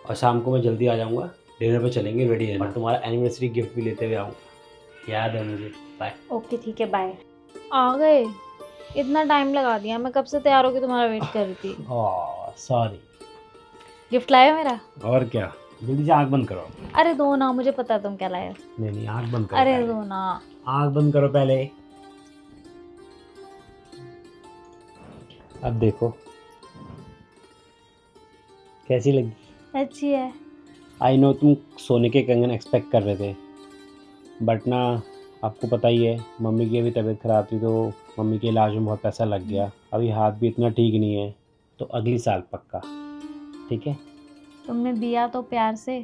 और शाम को मैं जल्दी आ जाऊँगा, डिनर पे चलेंगे, रेडी रहना। और तुम्हारा एनिवर्सरी गिफ्ट भी लेते हुए आऊँगा, याद है मुझे। बाय। ओके ठीक है, बाय। आ गए? इतना टाइम लगा दिया, मैं कब से तैयार होकर तुम्हारा वेट कर रही थी। सॉरी। गिफ्ट लाए हो मेरा? और क्या, जल्दी से आँख बंद करो। अरे दो ना, मुझे पता है तुम क्या लाए हो। नहीं आँख बंद करो। अरे दो ना। आँख बंद करो पहले। अब देखो कैसी लगी? अच्छी है। आई नो तुम सोने के कंगन एक्सपेक्ट कर रहे थे, बट ना आपको पता ही है मम्मी की अभी तबीयत ख़राब थी, तो मम्मी के इलाज में बहुत पैसा लग गया। अभी हाथ भी इतना ठीक नहीं है, तो अगली साल पक्का, ठीक है? तुमने दिया तो प्यार से,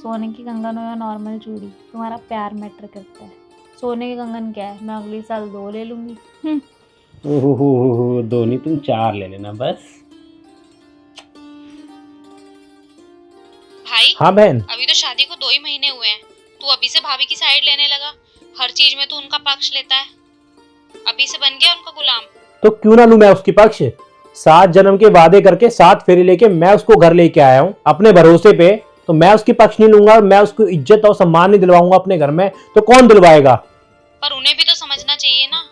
सोने की कंगन हो या नॉर्मल चूड़ी, तुम्हारा प्यार मैटर करता है। सोने के कंगन क्या है, मैं अगली साल 2 ले लूंगी। ओहो, दो नहीं तुम 4 ले लेना बस। भाई हाँ बहन। अभी तो शादी को 2 ही महीने हुए हैं, तू अभी से भाभी की साइड लेने लगा। हर चीज में तू उनका पक्ष लेता है, अभी से बन गया उनका गुलाम। तो क्यों ना लूं मैं उसकी पक्ष? 7 जन्म के वादे करके 7 फेरे लेके मैं उसको घर लेके आया हूं अपने भरोसे पे, तो मैं उसकी पक्ष नहीं लूंगा और मैं उसको इज्जत और सम्मान नहीं दिलवाऊंगा अपने घर में, तो कौन दिलवाएगा? पर उन्हें भी तो समझना चाहिए ना,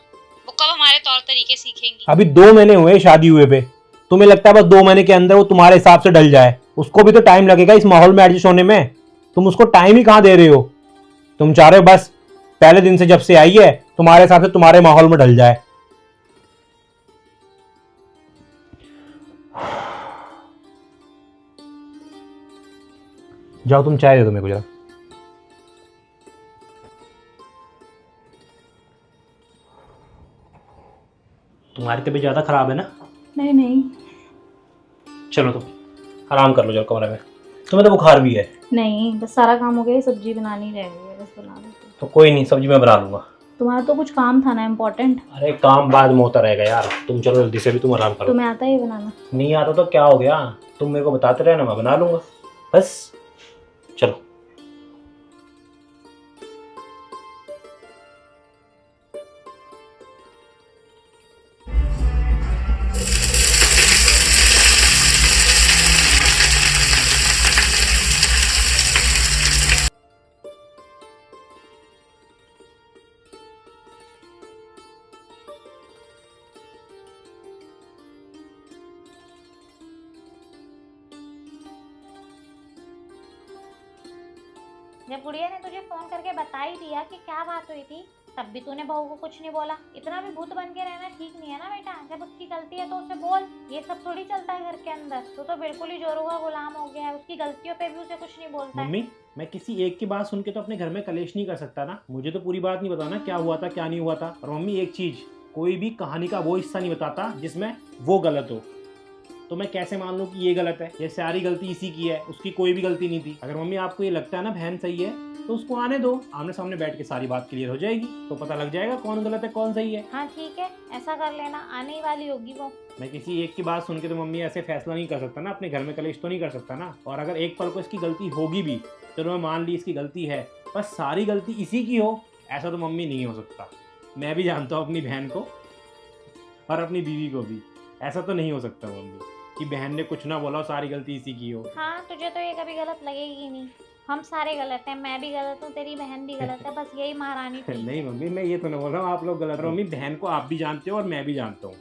वो कब हमारे तौर तरीके सीखेंगी। अभी 2 महीने हुए शादी हुए पे, तुम्हें लगता है बस 2 महीने के अंदर वो तुम्हारे हिसाब से ढल जाए? उसको भी तो टाइम लगेगा इस माहौल में एडजस्ट होने में। तुम उसको टाइम ही कहां दे रहे हो? तुम चाह रहे हो बस पहले दिन से जब से आई है तुम्हारे हिसाब से तुम्हारे माहौल में ढल जाए। जाओ तुम चाय दे दो मेरे को जरा। तुम्हारी तबीयत ज़्यादा ख़राब है ना? नहीं चलो तुम आराम कर लो जरा कमरे में, तुम्हें तो बुखार भी है। नहीं, बस सारा काम हो गया, सब्जी बनानी रह गई है, बस बना देती हूँ। तो कोई नहीं, सब्जी मैं बना लूँगा। तुम्हारा तो कुछ काम था ना इम्पोर्टेंट। अरे काम बाद में होता रहेगा यार, तुम चलो जल्दी से, भी तुम आराम करो। तुम्हें आता है ये बनाना? नहीं आता तो क्या हो गया, तुम मेरे को बताते रहना, मैं बना लूँगा बस। चलो जब गुड़िया ने तुझे फोन करके बता ही दिया कि क्या बात हुई थी, तब भी तूने बहू को कुछ नहीं बोला। इतना भी भूत बन के रहना ठीक नहीं है ना बेटा। जब उसकी गलती है तो उसे बोल, ये सब थोड़ी चलता है घर के अंदर। तू तो बिल्कुल ही जोरू का गुलाम हो गया है, उसकी गलतियों पे भी उसे कुछ नहीं बोलता है। मम्मी, मैं किसी एक की बात सुन के तो अपने घर में कलेश नहीं कर सकता ना। मुझे तो पूरी बात नहीं बताना क्या हुआ था क्या नहीं हुआ था। और मम्मी एक चीज, कोई भी कहानी का वो हिस्सा नहीं बताता जिसमें वो गलत हो। तो मैं कैसे मान लूं कि ये गलत है? ये सारी गलती इसी की है, उसकी कोई भी गलती नहीं थी। अगर मम्मी आपको ये लगता है ना बहन सही है, तो उसको आने दो, आमने सामने बैठ के सारी बात क्लियर हो जाएगी, तो पता लग जाएगा कौन गलत है कौन सही है। हाँ ठीक है, ऐसा कर लेना, आने ही वाली होगी वो। मैं किसी एक की बात सुन के तो मम्मी ऐसे फैसला नहीं कर सकता ना, अपने घर में कलेश तो नहीं कर सकता ना। और अगर एक पल को इसकी गलती होगी भी, चलो मैं मान ली इसकी गलती है, बस सारी गलती इसी की हो, ऐसा तो मम्मी नहीं हो सकता। मैं भी जानता हूँ अपनी बहन को और अपनी बीवी को भी, ऐसा तो नहीं हो सकता मम्मी कि बहन ने कुछ ना बोला और सारी गलती इसी की हो। हाँ, तुझे तो ये कभी गलत लगेगी ही नहीं। हम सारे गलत हैं, मैं भी गलत हूँ, तेरी बहन भी गलत है, बस यही महारानी ठीक है। नहीं मम्मी, मैं ये तो नहीं बोल रहा हूँ आप लोग गलत हो। मम्मी, बहन को आप भी जानते हो और मैं भी जानता हूँ।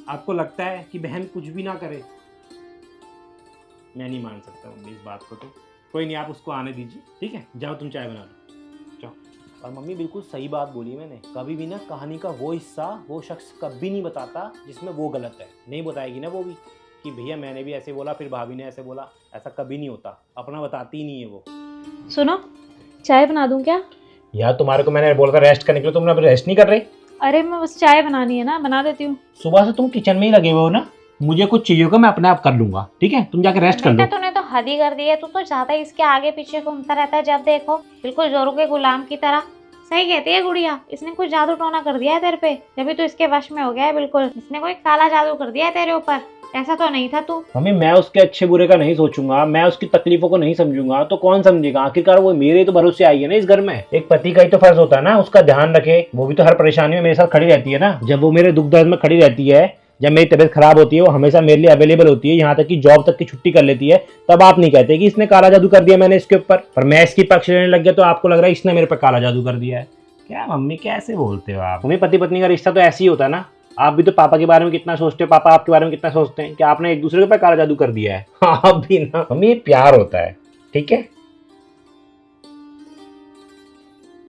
आपको लगता है कि बहन कुछ भी ना करे, मैं नहीं मान सकता मम्मी इस बात को। तो कोई नहीं, आप उसको आने दीजिए, ठीक है? जाओ तुम चाय बना लो, जाओ। और मम्मी बिल्कुल सही बात बोली मैंने, कभी भी ना कहानी का वो हिस्सा वो शख्स कभी नहीं बताता जिसमें वो गलत है। नहीं बताएगी ना वो भी कि भैया मैंने भी ऐसे बोला, फिर भाभी ने ऐसे बोला, ऐसा कभी नहीं होता। अपना बताती ही नहीं है वो। सुनो, चाय बना दूं क्या? यार तुम्हारे को मैंने बोला था रेस्ट करने के लिए, तुम अभी रेस्ट नहीं कर रहे? अरे मैं बस चाय बनानी है ना, बना देती हूँ। सुबह से तुम किचन में ही लगे हुए हो ना। मुझे कुछ चाहिए होगा मैं अपने आप कर लूंगा, ठीक है? तुम जाके रेस्ट कर लो। बेटा तूने तो हद ही कर दी है, तू तो ज्यादा इसके आगे पीछे घूमता रहता है, जब देखो बिल्कुल जोरों के गुलाम की तरह। सही कहती है गुड़िया, इसने कुछ जादू टोना कर दिया है तेरे पे, जब तू इसके वश में हो गया है। बिल्कुल इसने कोई काला जादू कर दिया है तेरे ऊपर, ऐसा तो नहीं था तू। मम्मी मैं उसके अच्छे बुरे का नहीं सोचूंगा, मैं उसकी तकलीफों को नहीं समझूंगा, तो कौन समझेगा? आखिरकार वो मेरे तो भरोसे आई है ना इस घर में। एक पति का ही तो फर्ज होता है ना उसका ध्यान रखे। वो भी तो हर परेशानी में मेरे साथ खड़ी रहती है ना। जब वो मेरे दुख दर्द में खड़ी रहती है जब मेरी तबीयत खराब होती है वो हमेशा मेरे लिए अवेलेबल होती है, यहाँ तक कि जॉब तक की छुट्टी कर लेती है, तब आप नहीं कहते कि इसने काला जादू कर दिया मैंने इसके ऊपर। पर मैं इसकी पक्ष लेने लग गया तो आपको लग रहा है इसने मेरे पे काला जादू कर दिया है। क्या मम्मी कैसे बोलते हो आप? मम्मी पति पत्नी का रिश्ता तो ऐसे ही होता है ना। आप भी तो पापा के बारे में कितना सोचते हो, पापा आपके बारे में कितना सोचते हैं कि आपने एक दूसरे के ऊपर काला जादू कर दिया है। आप भी ना मम्मी, ये प्यार होता है, ठीक है।